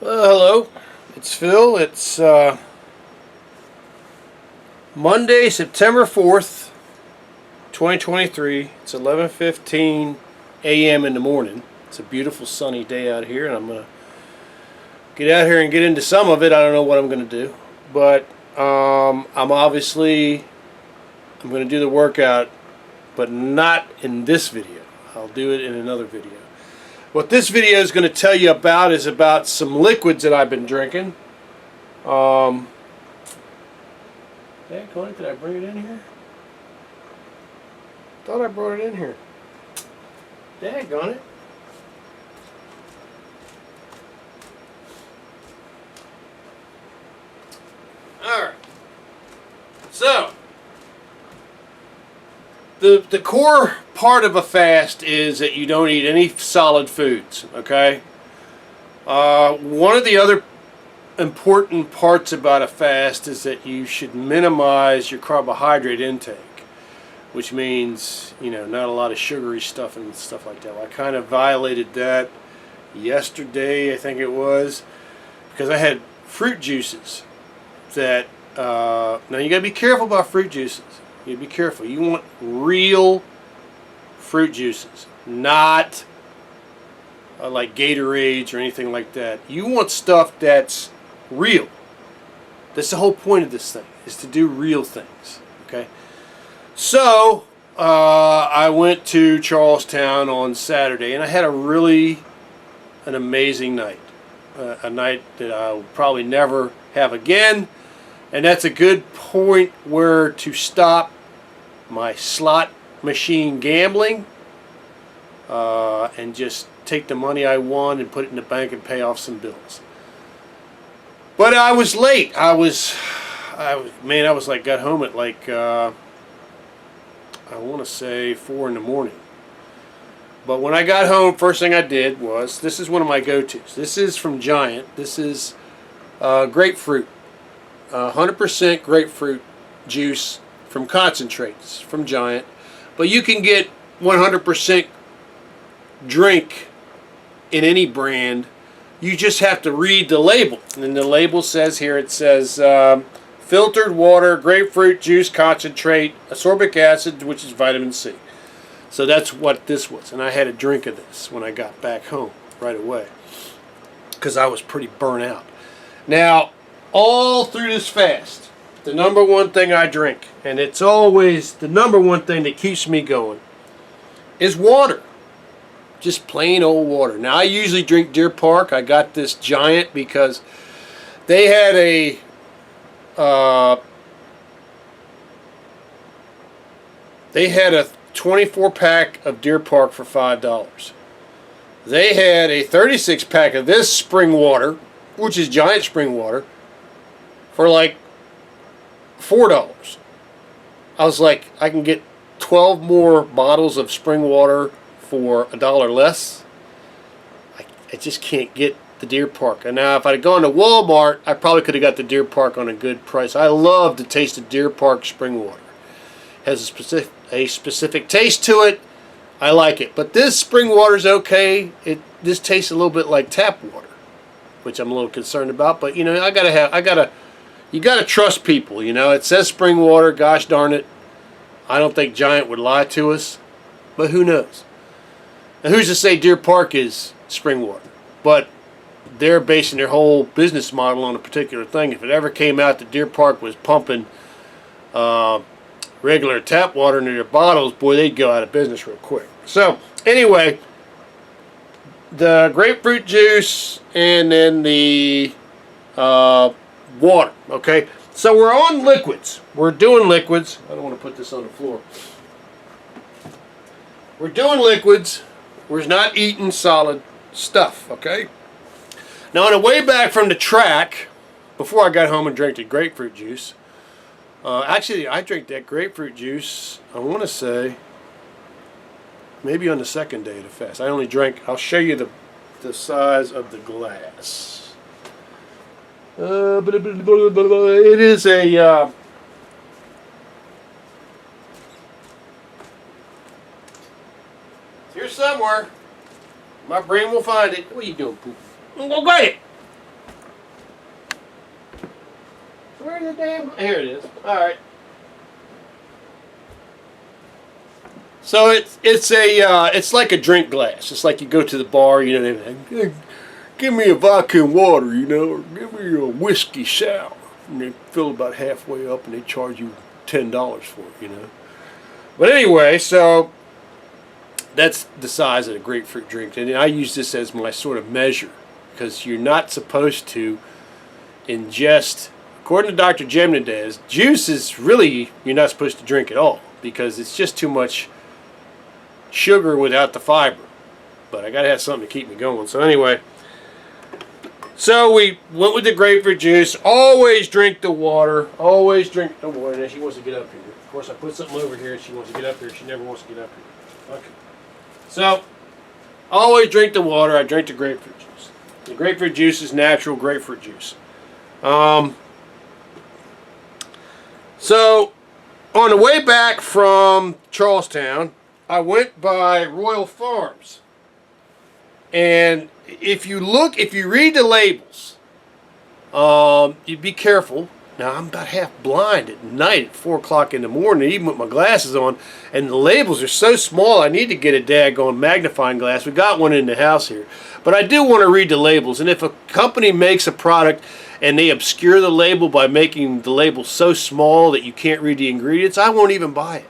Well, hello, it's Phil. It's Monday, September 4th, 2023. It's 11:15 a.m. in the morning. It's a beautiful sunny day out here, and I'm going to get out here and get into some of it. I don't know what I'm going to do, but I'm going to do the workout, but not in this video. I'll do it in another video. What this video is going to tell you about is about some liquids that I've been drinking. Daggone it, did I bring it in here? Thought I brought it in here. Daggone it. Alright. So, the core part of a fast is that you don't eat any solid foods, okay? One of the other important parts about a fast is that you should minimize your carbohydrate intake, which means, you know, not a lot of sugary stuff and stuff like that. Well, I kind of violated that yesterday, I think it was, because I had fruit juices that, now you gotta be careful about fruit juices. You be careful. You want real fruit juices, not like Gatorades or anything like that. You want stuff that's real. That's the whole point of this thing, is to do real things. Okay. So I went to Charlestown on Saturday, and I had an amazing night. A night that I'll probably never have again. And that's a good point where to stop my slot machine gambling and just take the money I won and put it in the bank and pay off some bills. But I was late. I was like, got home at like, I want to say 4 in the morning. But when I got home, first thing I did was, this is one of my go-tos. This is from Giant. This is grapefruit. 100% grapefruit juice from concentrates from Giant, but you can get 100% drink in any brand. You just have to read the label, and the label says here, it says filtered water, grapefruit juice concentrate, ascorbic acid, which is vitamin C. So that's what this was, and I had a drink of this when I got back home right away because I was pretty burnt out. Now, all through this fast, the number one thing I drink, and it's always the number one thing that keeps me going, is water. Just plain old water. Now, I usually drink Deer Park. I got this Giant because they had a they had a 24-pack of Deer Park for $5. They had a 36-pack of this spring water, which is Giant spring water, for like $4. I was like, I can get 12 more bottles of spring water for $1 less. I just can't get the Deer Park. And now if I'd gone to Walmart, I probably could have got the Deer Park on a good price. I love the taste of Deer Park spring water. It has a specific taste to it. I like it. But this spring water is okay. This tastes a little bit like tap water, which I'm a little concerned about. But you know, you gotta trust people, you know. It says spring water, gosh darn it. I don't think Giant would lie to us, but who knows? And who's to say Deer Park is spring water? But they're basing their whole business model on a particular thing. If it ever came out that Deer Park was pumping regular tap water into their bottles, boy, they'd go out of business real quick. So, anyway, the grapefruit juice and then the water, okay? So we're on liquids. We're doing liquids. I don't want to put this on the floor. We're doing liquids. We're not eating solid stuff, okay? Now on the way back from the track, before I got home and drank the grapefruit juice, actually I drank that grapefruit juice, I want to say, maybe on the second day of the fast. I only drank, I'll show you the size of the glass. It is a here somewhere. My brain will find it. What are you doing, poop? I'm gonna go get it. Where's the damn... Here it is. All right. So it's like a drink glass. It's like you go to the bar, you know, they give me a vodka and water, you know, or give me a whiskey sour. And they fill about halfway up and they charge you $10 for it, you know. But anyway, so that's the size of the grapefruit drink. And I use this as my sort of measure because you're not supposed to ingest, according to Dr. Jemnadez, juice is really, you're not supposed to drink at all because it's just too much sugar without the fiber. But I gotta have something to keep me going. So anyway, so we went with the grapefruit juice. Always drink the water. Always drink the water. Now she wants to get up here. Of course, I put something over here and she wants to get up here. She never wants to get up here. Okay. So, always drink the water. I drink the grapefruit juice. The grapefruit juice is natural grapefruit juice. So, on the way back from Charlestown, I went by Royal Farms. And if you read the labels, you be careful. Now, I'm about half blind at night at 4 o'clock in the morning, even with my glasses on, and the labels are so small, I need to get a daggone magnifying glass. We got one in the house here. But I do want to read the labels, and if a company makes a product and they obscure the label by making the label so small that you can't read the ingredients, I won't even buy it.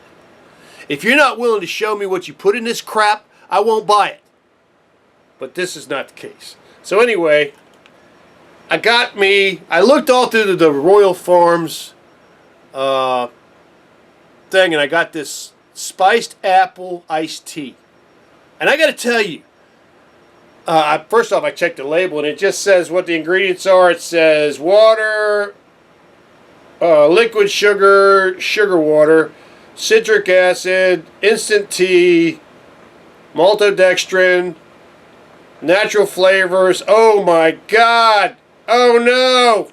If you're not willing to show me what you put in this crap, I won't buy it. But this is not the case. So anyway, I looked all through the Royal Farms thing, and I got this spiced apple iced tea. And I got to tell you, first off, I checked the label, and it just says what the ingredients are. It says water, liquid sugar, sugar water, citric acid, instant tea, maltodextrin, natural flavors. Oh my God! Oh no!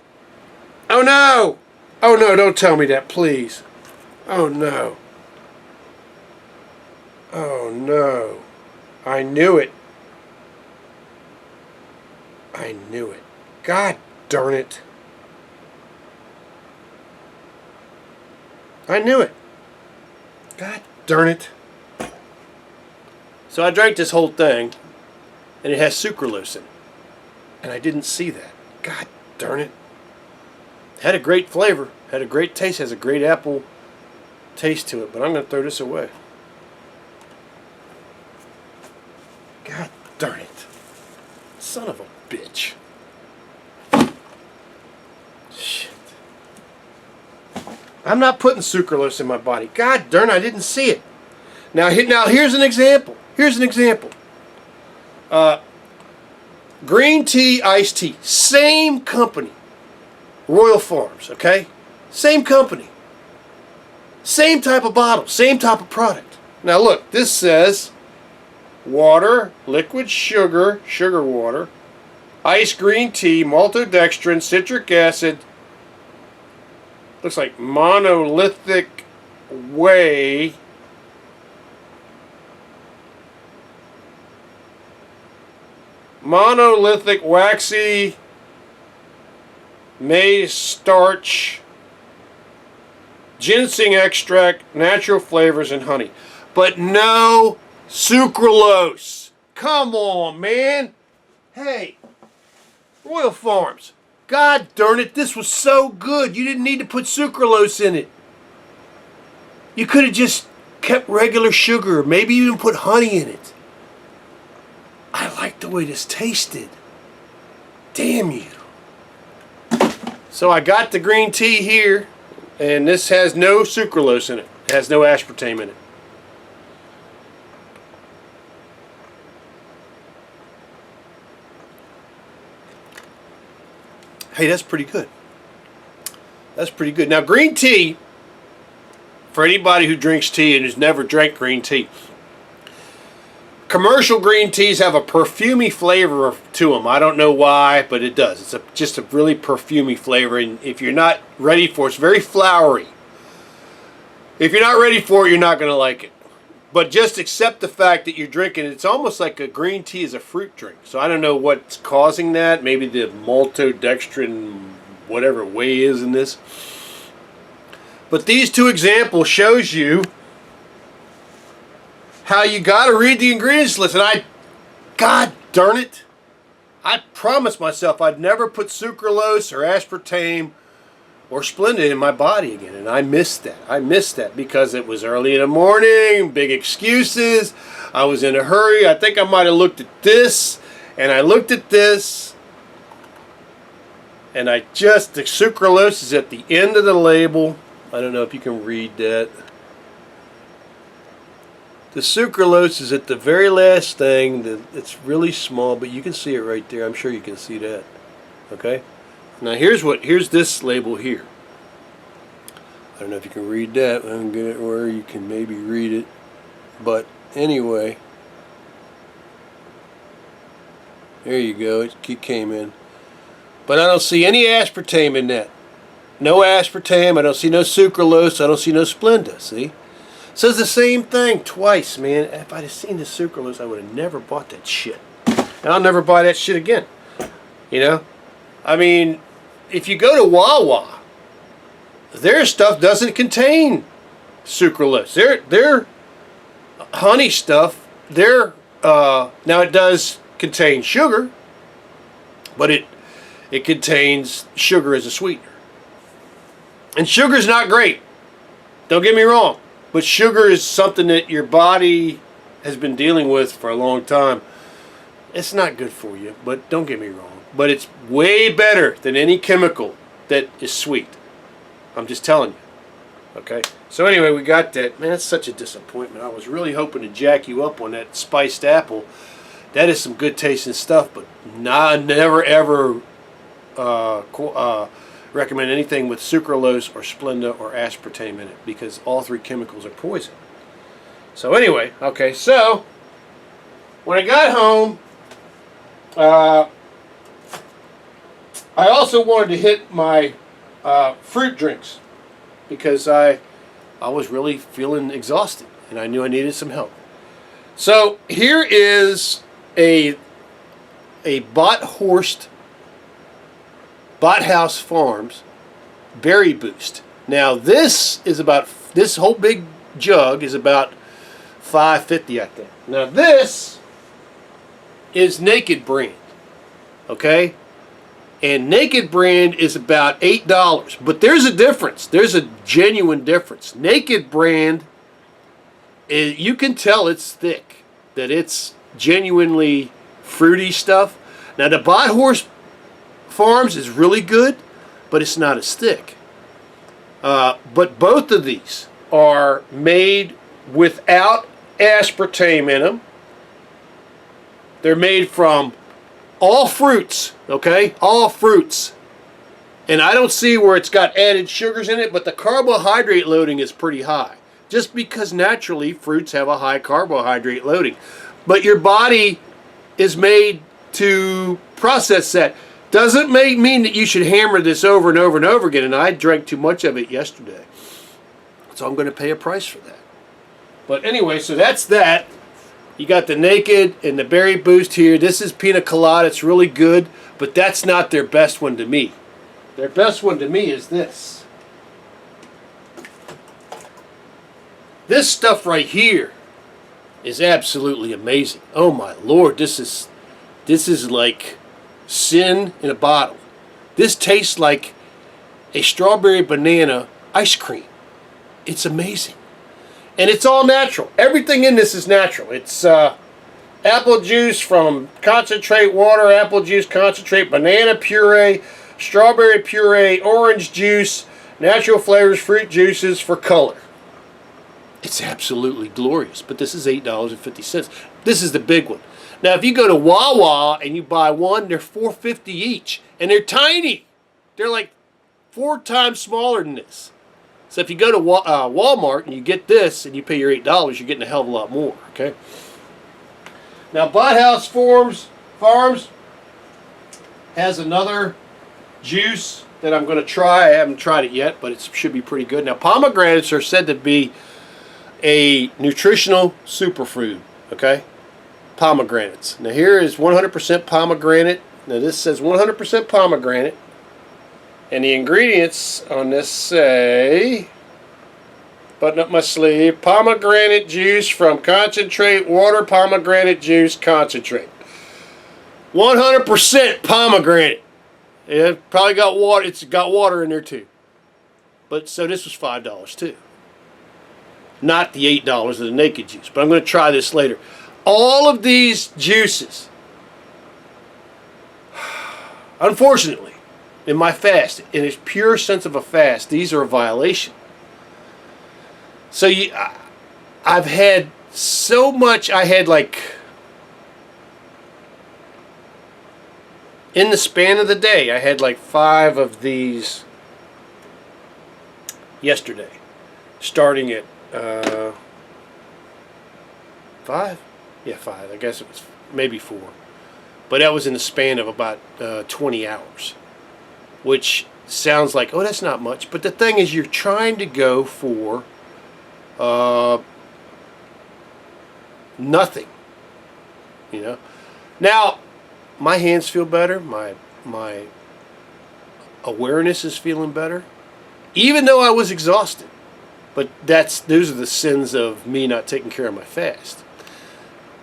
Oh no! Oh no, don't tell me that, please. Oh no. Oh no. I knew it. I knew it. God darn it. I knew it. God darn it. So I drank this whole thing, and it has sucralose in it. And I didn't see that. God darn it. Had a great flavor. Had a great taste. Has a great apple taste to it. But I'm going to throw this away. God darn it. Son of a bitch. Shit. I'm not putting sucralose in my body. God darn, I didn't see it. Now here's an example. Here's an example. Green tea, iced tea. Same company. Royal Farms, okay? Same company. Same type of bottle. Same type of product. Now look, this says water, liquid sugar, sugar water, iced green tea, maltodextrin, citric acid. Looks like monolithic whey. Monolithic waxy maize starch, ginseng extract, natural flavors, and honey. But no sucralose. Come on, man. Hey, Royal Farms. God darn it, this was so good. You didn't need to put sucralose in it. You could have just kept regular sugar, maybe even put honey in it. I like the way this tasted. Damn you. So I got the green tea here, and this has no sucralose in it. It has no aspartame in it. Hey, that's pretty good. That's pretty good. Now, green tea, for anybody who drinks tea and has never drank green tea, commercial green teas have a perfumey flavor to them. I don't know why, but it does. It's just a really perfumey flavor, and if you're not ready for it, it's very flowery. If you're not ready for it, you're not going to like it. But just accept the fact that you're drinking it. It's almost like a green tea is a fruit drink. So I don't know what's causing that. Maybe the maltodextrin whatever whey is in this. But these two examples shows you how you got to read the ingredients list. And God darn it, I promised myself I'd never put sucralose or aspartame or Splenda in my body again, and I missed that. I missed that because it was early in the morning, big excuses. I was in a hurry. I think I might have looked at this, and I looked at this, and the sucralose is at the end of the label. I don't know if you can read that. The sucralose is at the very last thing. It's really small, but you can see it right there. I'm sure you can see that. Okay? Now here's this label here. I don't know if you can read that. I don't get it where you can maybe read it. But anyway, there you go. It came in. But I don't see any aspartame in that. No aspartame. I don't see no sucralose. I don't see no Splenda. See? It says the same thing twice, man. If I'd have seen the sucralose, I would have never bought that shit. And I'll never buy that shit again. You know? I mean, if you go to Wawa, their stuff doesn't contain sucralose. Their honey stuff, now it does contain sugar, but it contains sugar as a sweetener. And sugar's not great. Don't get me wrong. But sugar is something that your body has been dealing with for a long time. It's not good for you, but don't get me wrong. But it's way better than any chemical that is sweet. I'm just telling you. Okay? So anyway, we got that. Man, that's such a disappointment. I was really hoping to jack you up on that spiced apple. That is some good tasting stuff, but I never ever recommend anything with sucralose or Splenda or aspartame in it, because all three chemicals are poison. So anyway, okay, so when I got home, I also wanted to hit my fruit drinks because I was really feeling exhausted and I knew I needed some help. So here is a Botthorst House Farms Berry Boost. Now this whole big jug is about $5.50, I think. Now this is Naked brand, okay? And Naked brand is about $8, but there's a difference. There's a genuine difference. Naked brand, you can tell it's thick, that it's genuinely fruity stuff. Now the Botthorst Farms is really good, but it's not as thick. But both of these are made without aspartame in them. They're made from all fruits, okay? All fruits. And I don't see where it's got added sugars in it, but the carbohydrate loading is pretty high. Just because naturally fruits have a high carbohydrate loading. But your body is made to process that. Doesn't mean that you should hammer this over and over and over again, and I drank too much of it yesterday. So I'm going to pay a price for that. But anyway, so that's that. You got the Naked and the Berry Boost here. This is Pina Colada. It's really good, but that's not their best one to me. Their best one to me is this. This stuff right here is absolutely amazing. Oh my Lord, this is like sin in a bottle. This tastes like a strawberry banana ice cream. It's amazing. And it's all natural. Everything in this is natural. It's apple juice from concentrate, water, apple juice concentrate, banana puree, strawberry puree, orange juice, natural flavors, fruit juices for color. It's absolutely glorious. But this is $8.50. This is the big one. Now, if you go to Wawa and you buy one, they're $4.50 each. And they're tiny. They're like 4 times smaller than this. So if you go to Walmart and you get this and you pay your $8, you're getting a hell of a lot more, okay? Now, Botthorst Farms has another juice that I'm going to try. I haven't tried it yet, but it should be pretty good. Now, pomegranates are said to be a nutritional superfood, okay? Pomegranates. Now, here is 100% pomegranate. Now, this says 100% pomegranate. And the ingredients on this say, button up my sleeve, pomegranate juice from concentrate, water, pomegranate juice, concentrate. 100% pomegranate. It probably got water. It's got water in there too. But so this was $5 too. Not the $8 of the naked juice. But I'm going to try this later. All of these juices, unfortunately, in my fast, in its pure sense of a fast, these are a violation. So I've had so much. I had like, in the span of the day, I had like 5 of these yesterday, starting at 5? Yeah, 5. I guess it was maybe 4. But that was in the span of about 20 hours. Which sounds like, oh, that's not much. But the thing is, you're trying to go for nothing. You know? Now, my hands feel better. My awareness is feeling better. Even though I was exhausted. But those are the sins of me not taking care of my fast.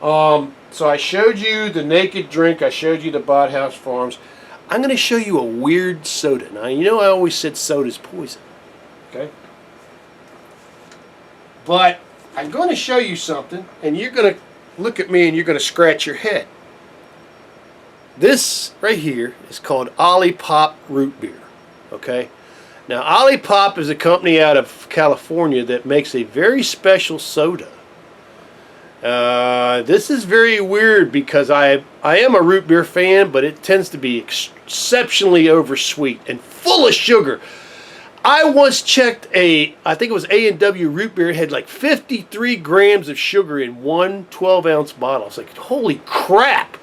So I showed you the naked drink. I showed you the Bod House Farms. I'm going to show you a weird soda. Now, you know I always said soda's poison. Okay? But I'm going to show you something, and you're going to look at me and you're going to scratch your head. This right here is called Ollipop root beer. Okay? Now, Ollipop is a company out of California that makes a very special soda. This is very weird because I am a root beer fan, but it tends to be exceptionally oversweet and full of sugar. I once checked I think it was A&W root beer. It had like 53 grams of sugar in one 12-ounce bottle. I was like, holy crap.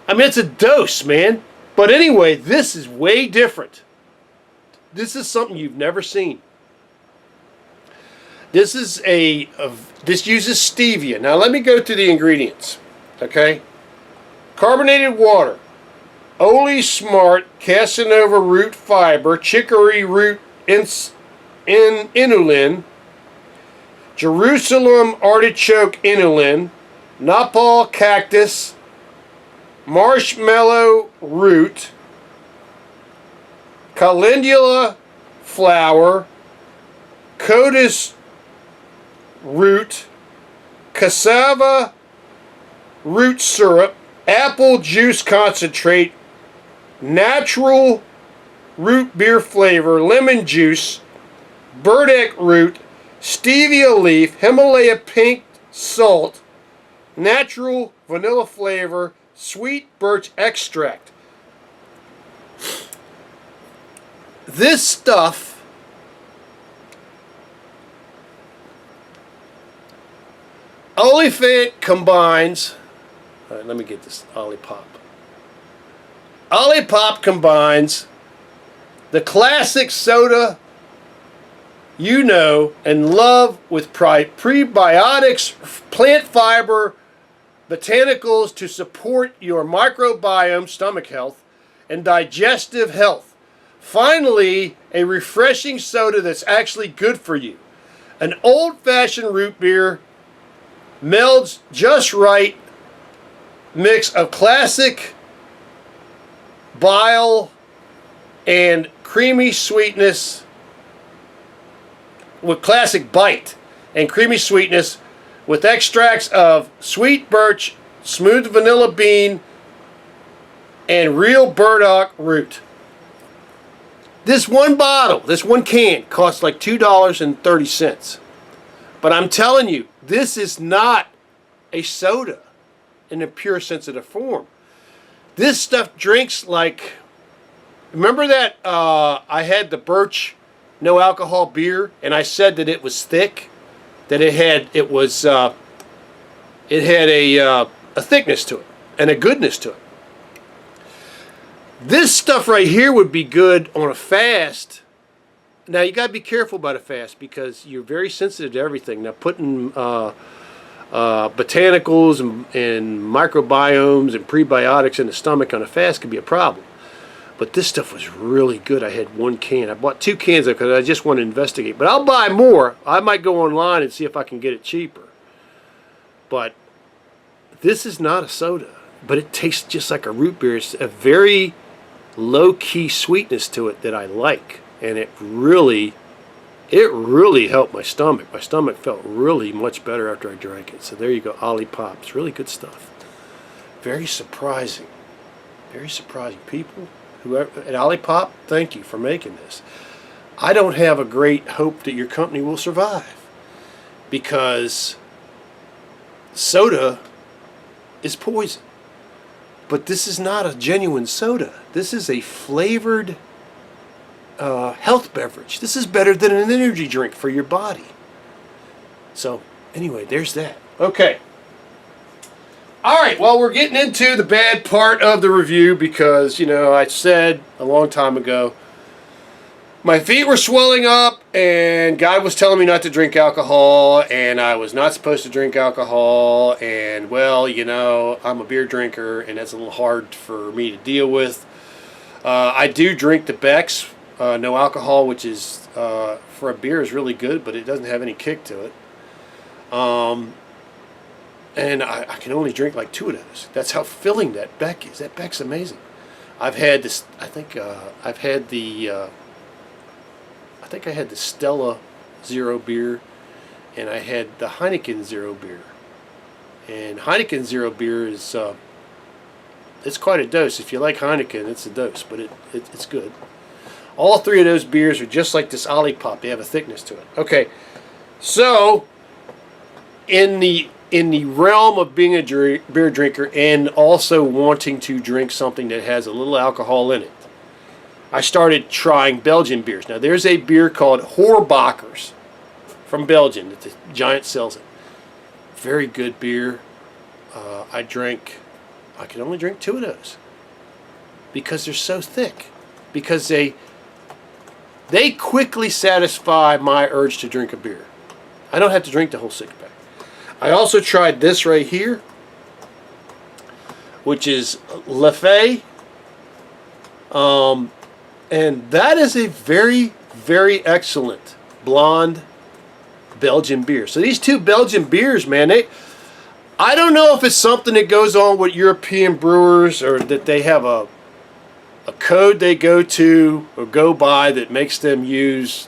I mean, it's a dose, man. But anyway, this is way different. This is something you've never seen. This is this uses stevia. Now let me go through the ingredients. Okay? Carbonated water, Oli Smart, Casanova root fiber, chicory root inulin, Jerusalem artichoke inulin, Nopal cactus, marshmallow root, calendula flower, Codis root, cassava root syrup, apple juice concentrate, natural root beer flavor, lemon juice, burdock root, stevia leaf, Himalaya pink salt, natural vanilla flavor, sweet birch extract. This stuff Ollipop combines, let me get this, Ollipop. Ollipop combines the classic soda you know and love with prebiotics, plant fiber, botanicals to support your microbiome, stomach health, and digestive health. Finally, a refreshing soda that's actually good for you. An old-fashioned root beer melds just right mix of classic bile and creamy sweetness with classic bite and creamy sweetness with extracts of sweet birch, smooth vanilla bean, and real burdock root. This one bottle, this one can, costs like $2.30. But I'm telling you, this is not a soda in a pure sense of the form. This stuff drinks like, remember that I had the Birch no alcohol beer and I said that it was thick, that it had a thickness to it and a goodness to it. This stuff right here would be good on a fast. Now you got to be careful about a fast because you're very sensitive to everything. Now putting botanicals and microbiomes and prebiotics in the stomach on a fast could be a problem. But this stuff was really good. I had 1 can. I bought 2 cans because I just want to investigate. But I'll buy more. I might go online and see if I can get it cheaper. But this is not a soda. But it tastes just like a root beer. It's a very low-key sweetness to it that I like. And it really helped my stomach. My stomach felt really much better after I drank it. So there you go, Ollipop. It's really good stuff. Very surprising. Very surprising. People whoever at Ollipop, thank you for making this. I don't have a great hope that your company will survive, because soda is poison. But this is not a genuine soda. This is a flavored health beverage. This is better than an energy drink for your body. So anyway, there's that. Okay. All right, well, we're getting into the bad part of the review because, you know, I said a long time ago my feet were swelling up and God was telling me not to drink alcohol and I was not supposed to drink alcohol, and, well, you know, I'm a beer drinker and that's a little hard for me to deal with. I do drink the Beck's no alcohol, which is, for a beer, is really good, but it doesn't have any kick to it. And I can only drink like 2 of those. That's how filling that Beck is. That Beck's amazing. I've had this. I think I had the Stella Zero beer, and I had the Heineken Zero beer. And Heineken Zero beer is it's quite a dose. If you like Heineken, it's a dose, but it's good. All 3 of those beers are just like this Ollipop. They have a thickness to it. Okay, so in the realm of being a beer drinker and also wanting to drink something that has a little alcohol in it, I started trying Belgian beers. Now, there's a beer called Hoorbakkers from Belgium that the Giant sells it. Very good beer. I can only drink 2 of those because they're so thick. Because they quickly satisfy my urge to drink a beer. I don't have to drink the whole 6-pack. I also tried this right here, which is Leffe. And that is a very, very excellent blonde Belgian beer. So these 2 Belgian beers, man, I don't know if it's something that goes on with European brewers, or that they have a code they go to or go by that makes them use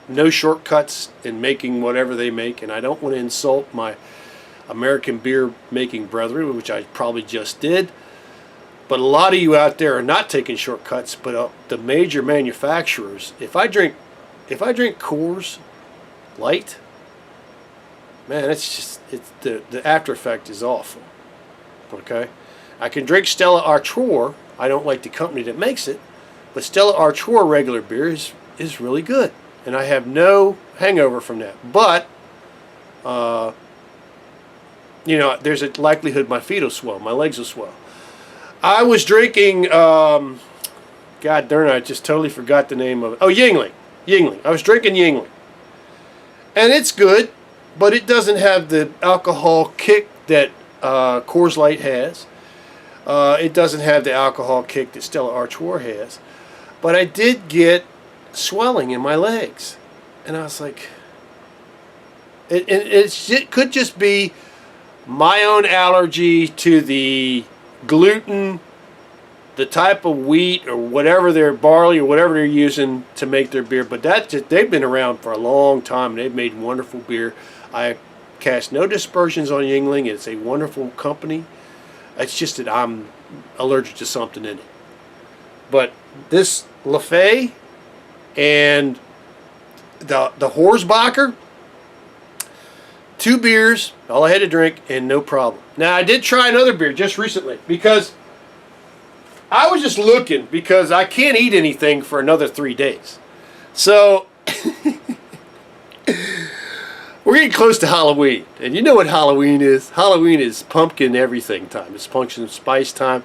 no shortcuts in making whatever they make. And I don't want to insult my American beer making brethren, which I probably just did. But a lot of you out there are not taking shortcuts. But the major manufacturers, if I drink Coors Light, man, it's the after effect is awful. Okay, I can drink Stella Artois. I don't like the company that makes it, but Stella Artois regular beer is really good, and I have no hangover from that. But you know, there's a likelihood my feet will swell, my legs will swell. I was drinking, God darn it, I just totally forgot the name of it. Oh, Yingling. I was drinking Yingling. And it's good, but it doesn't have the alcohol kick that Coors Light has. It doesn't have the alcohol kick that Stella Artois has. But I did get swelling in my legs. And I was like, it could just be my own allergy to the gluten, the type of wheat or whatever their barley or whatever they're using to make their beer. But they've been around for a long time and they've made wonderful beer. I cast no dispersions on Yingling. It's a wonderful company. It's just that I'm allergic to something in it. But this Leffe and the Horsbacher, 2 beers, all I had to drink, and no problem. Now, I did try another beer just recently because I was just looking, because I can't eat anything for another 3 days. So, we're getting close to Halloween. And you know what Halloween is? Halloween is pumpkin everything time. It's pumpkin spice time.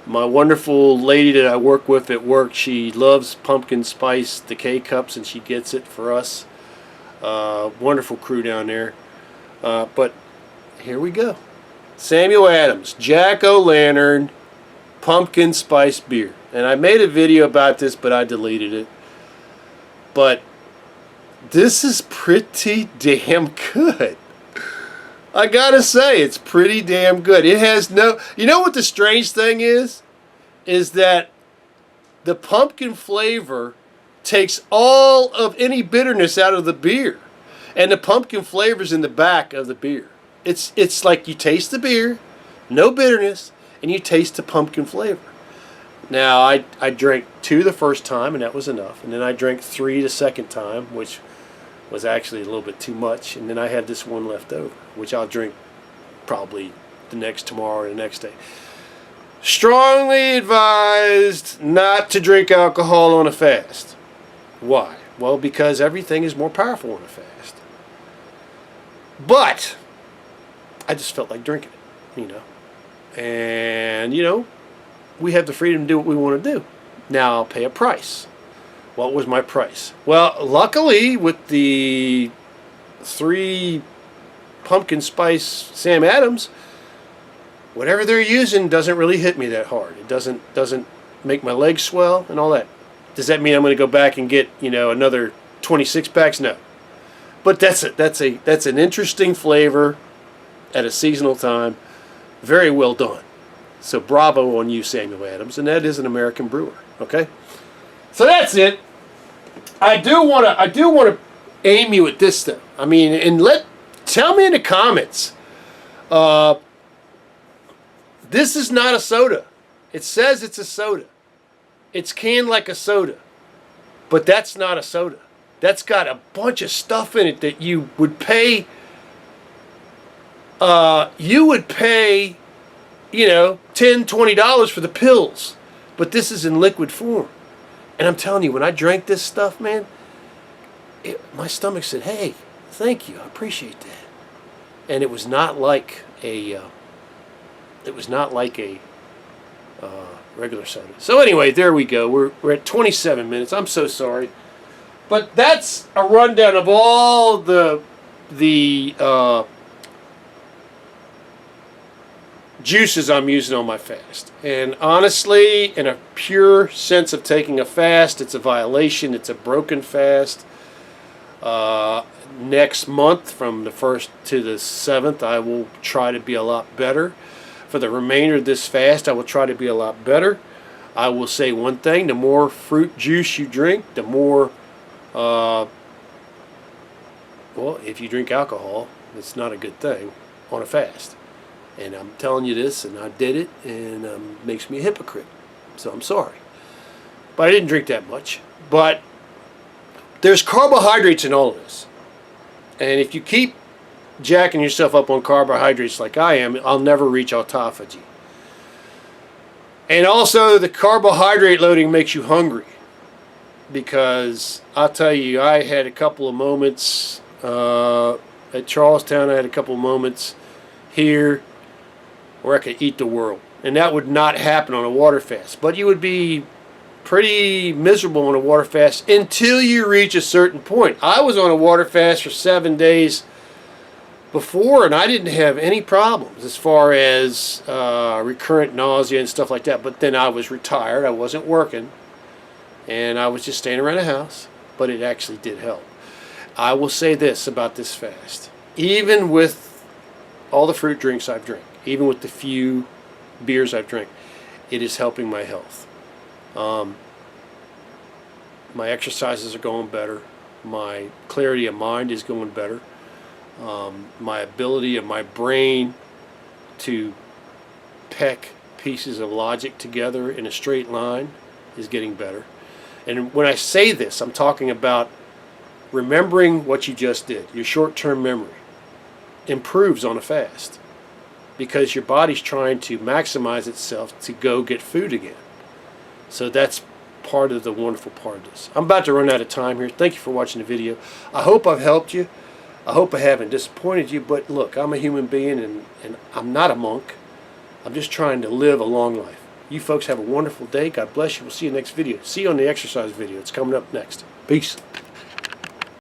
My wonderful lady that I work with at work, she loves pumpkin spice, the K-Cups, and she gets it for us. Wonderful crew down there. But here we go. Samuel Adams, Jack-O-Lantern, pumpkin spice beer. And I made a video about this, but I deleted it. But this is pretty damn good. I gotta say, it's pretty damn good. It has no... You know what the strange thing is? Is that the pumpkin flavor takes all of any bitterness out of the beer. And the pumpkin flavor's in the back of the beer. It's like you taste the beer, no bitterness, and you taste the pumpkin flavor. Now, I drank 2 the first time, and that was enough. And then I drank 3 the second time, which was actually a little bit too much. And then I had this one left over, which I'll drink probably tomorrow or the next day. Strongly advised not to drink alcohol on a fast. Why? Well, because everything is more powerful on a fast. But I just felt like drinking it, you know. And, you know, we have the freedom to do what we want to do. Now I'll pay a price. What was my price? Well, luckily with the 3 pumpkin spice Sam Adams, whatever they're using doesn't really hit me that hard. It doesn't make my legs swell and all that. Does that mean I'm going to go back and get, you know, another 26 packs? No. But that's an interesting flavor at a seasonal time. Very well done. So bravo on you, Samuel Adams, and that is an American brewer. Okay, so that's it. I do want to aim you at this though. I mean, and tell me in the comments. This is not a soda. It says it's a soda. It's canned like a soda, but that's not a soda. That's got a bunch of stuff in it that you would pay. You know, $10, $20 for the pills. But this is in liquid form. And I'm telling you, when I drank this stuff, man, my stomach said, hey, thank you, I appreciate that. And it was not like a regular soda. So anyway, there we go. We're at 27 minutes. I'm so sorry. But that's a rundown of all the juices I'm using on my fast. And honestly, in a pure sense of taking a fast, it's a violation. It's a broken fast. Next month, from the 1st to the 7th, I will try to be a lot better. For the remainder of this fast, I will try to be a lot better. I will say one thing: the more fruit juice you drink, the more well, if you drink alcohol, it's not a good thing on a fast. And I'm telling you this, and I did it, and it makes me a hypocrite. So I'm sorry. But I didn't drink that much. But there's carbohydrates in all of this. And if you keep jacking yourself up on carbohydrates like I am, I'll never reach autophagy. And also, the carbohydrate loading makes you hungry. Because I'll tell you, I had a couple of moments at Charlestown. I had a couple of moments here where I could eat the world. And that would not happen on a water fast. But you would be pretty miserable on a water fast until you reach a certain point. I was on a water fast for 7 days before, and I didn't have any problems as far as recurrent nausea and stuff like that. But then I was retired. I wasn't working. And I was just staying around the house. But it actually did help. I will say this about this fast. Even with all the fruit drinks I've drank, even with the few beers I've drank, it is helping my health. My exercises are going better. My clarity of mind is going better. My ability of my brain to peck pieces of logic together in a straight line is getting better. And when I say this, I'm talking about remembering what you just did. Your short-term memory improves on a fast, because your body's trying to maximize itself to go get food again. So that's part of the wonderful part of this. I'm about to run out of time here. Thank you for watching the video. I hope I've helped you. I hope I haven't disappointed you, but look, I'm a human being, and I'm not a monk. I'm just trying to live a long life. You folks have a wonderful day. God bless you. We'll see you next video. See you on the exercise video. It's coming up next. Peace.